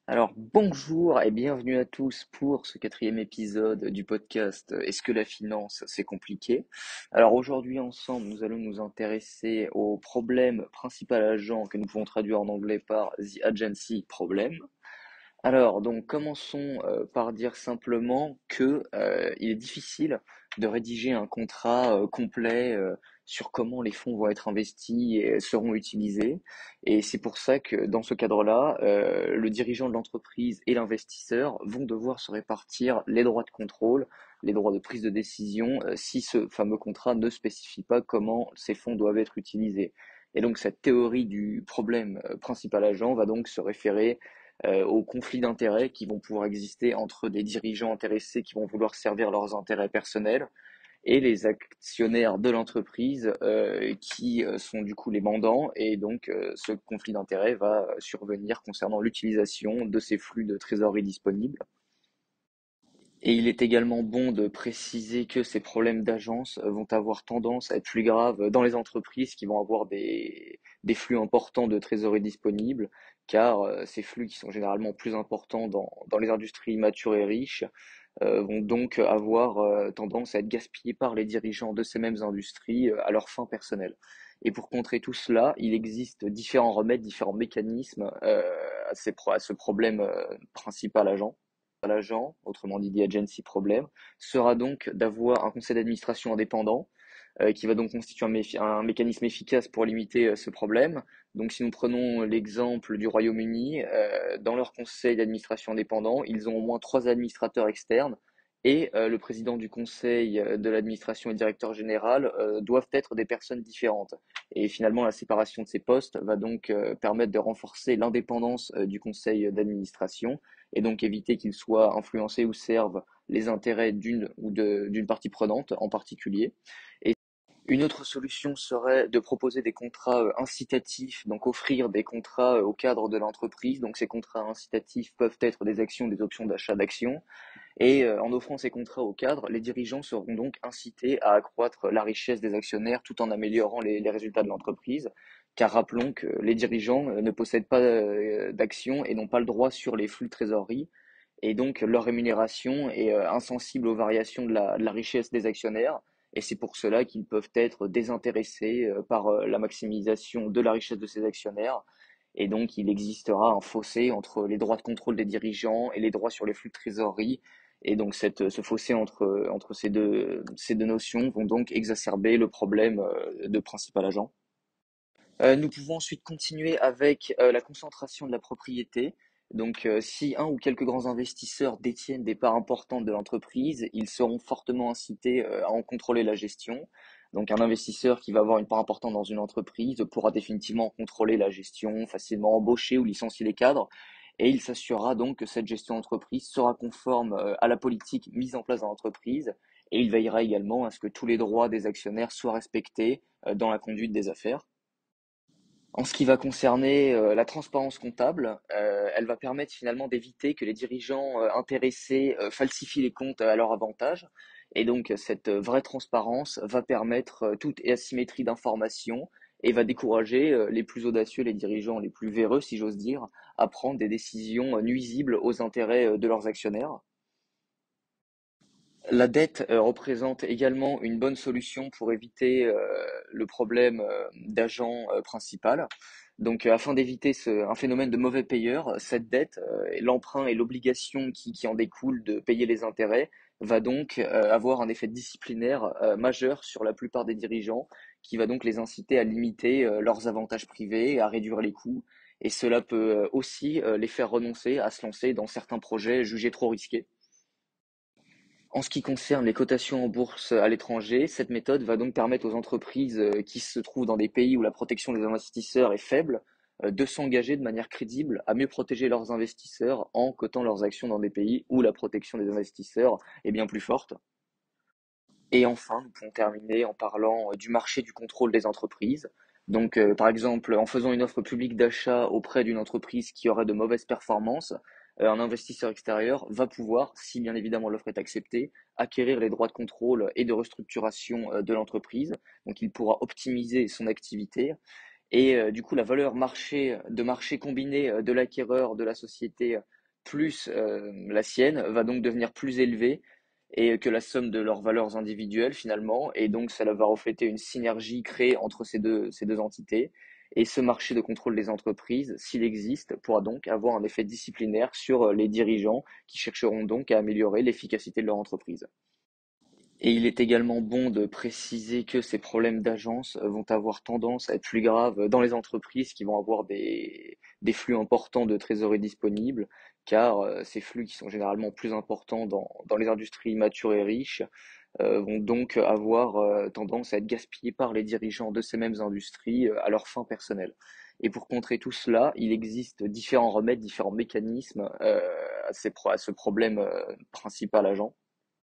Alors bonjour et bienvenue à tous pour ce quatrième épisode du podcast Est-ce que la finance c'est compliqué? Alors aujourd'hui ensemble nous allons nous intéresser au problème principal agent que nous pouvons traduire en anglais par The Agency Problem. Alors, donc, commençons par dire simplement que il est difficile de rédiger un contrat complet sur comment les fonds vont être investis et seront utilisés. Et c'est pour ça que dans ce cadre-là, le dirigeant de l'entreprise et l'investisseur vont devoir se répartir les droits de contrôle, les droits de prise de décision, si ce fameux contrat ne spécifie pas comment ces fonds doivent être utilisés. Et donc, cette théorie du problème principal agent va donc se référer aux conflits d'intérêts qui vont pouvoir exister entre des dirigeants intéressés qui vont vouloir servir leurs intérêts personnels et les actionnaires de l'entreprise qui sont du coup les mandants. Et donc ce conflit d'intérêts va survenir concernant l'utilisation de ces flux de trésorerie disponibles. Et il est également bon de préciser que ces problèmes d'agence vont avoir tendance à être plus graves dans les entreprises qui vont avoir des flux importants de trésorerie disponible, car ces flux qui sont généralement plus importants dans les industries matures et riches vont donc avoir tendance à être gaspillés par les dirigeants de ces mêmes industries à leurs fins personnelles. Et pour contrer tout cela, il existe différents remèdes, différents mécanismes à ce problème principal agent. L'agent, autrement dit The Agency Problem, sera donc d'avoir un conseil d'administration indépendant qui va donc constituer un mécanisme efficace pour limiter ce problème. Donc si nous prenons l'exemple du Royaume-Uni, dans leur conseil d'administration indépendant, ils ont au moins trois administrateurs externes et le président du conseil de l'administration et le directeur général doivent être des personnes différentes. Et finalement, la séparation de ces postes va donc permettre de renforcer l'indépendance du conseil d'administration et donc éviter qu'il soit influencé ou serve les intérêts d'une partie prenante en particulier. Et une autre solution serait de proposer des contrats incitatifs, donc offrir des contrats au cadre de l'entreprise. Donc ces contrats incitatifs peuvent être des actions, des options d'achat d'actions. Et en offrant ces contrats au cadre, les dirigeants seront donc incités à accroître la richesse des actionnaires tout en améliorant les résultats de l'entreprise. Car rappelons que les dirigeants ne possèdent pas d'actions et n'ont pas le droit sur les flux de trésorerie. Et donc leur rémunération est insensible aux variations de la richesse des actionnaires. Et c'est pour cela qu'ils peuvent être désintéressés par la maximisation de la richesse de ces actionnaires. Et donc il existera un fossé entre les droits de contrôle des dirigeants et les droits sur les flux de trésorerie. Et donc ce fossé entre ces deux notions vont donc exacerber le problème de principal agent. Nous pouvons ensuite continuer avec la concentration de la propriété. Donc, si un ou quelques grands investisseurs détiennent des parts importantes de l'entreprise, ils seront fortement incités à en contrôler la gestion. Donc, un investisseur qui va avoir une part importante dans une entreprise pourra définitivement contrôler la gestion, facilement embaucher ou licencier les cadres. Et il s'assurera donc que cette gestion d'entreprise sera conforme à la politique mise en place dans l'entreprise. Et il veillera également à ce que tous les droits des actionnaires soient respectés dans la conduite des affaires. En ce qui va concerner la transparence comptable, elle va permettre finalement d'éviter que les dirigeants intéressés falsifient les comptes à leur avantage. Et donc cette vraie transparence va permettre toute asymétrie d'information et va décourager les plus audacieux, les dirigeants les plus véreux, si j'ose dire, à prendre des décisions nuisibles aux intérêts de leurs actionnaires. La dette représente également une bonne solution pour éviter le problème d'agent principal. Donc, afin d'éviter un phénomène de mauvais payeur, cette dette, et l'emprunt et l'obligation qui en découle de payer les intérêts, va donc avoir un effet disciplinaire majeur sur la plupart des dirigeants, qui va donc les inciter à limiter leurs avantages privés et à réduire les coûts. Et cela peut aussi les faire renoncer à se lancer dans certains projets jugés trop risqués. En ce qui concerne les cotations en bourse à l'étranger, cette méthode va donc permettre aux entreprises qui se trouvent dans des pays où la protection des investisseurs est faible de s'engager de manière crédible à mieux protéger leurs investisseurs en cotant leurs actions dans des pays où la protection des investisseurs est bien plus forte. Et enfin, nous pouvons terminer en parlant du marché du contrôle des entreprises. Donc, par exemple, en faisant une offre publique d'achat auprès d'une entreprise qui aurait de mauvaises performances, un investisseur extérieur va pouvoir, si bien évidemment l'offre est acceptée, acquérir les droits de contrôle et de restructuration de l'entreprise. Donc, il pourra optimiser son activité Et du coup, la valeur marché combinée de l'acquéreur, de la société, plus la sienne, va donc devenir plus élevée et que la somme de leurs valeurs individuelles finalement. Et donc, cela va refléter une synergie créée entre ces deux entités. Et ce marché de contrôle des entreprises, s'il existe, pourra donc avoir un effet disciplinaire sur les dirigeants qui chercheront donc à améliorer l'efficacité de leur entreprise. Et il est également bon de préciser que ces problèmes d'agence vont avoir tendance à être plus graves dans les entreprises qui vont avoir des flux importants de trésorerie disponibles, car ces flux qui sont généralement plus importants dans les industries matures et riches vont donc avoir tendance à être gaspillés par les dirigeants de ces mêmes industries à leurs fins personnelles. Et pour contrer tout cela, il existe différents remèdes, différents mécanismes à ce problème principal agent.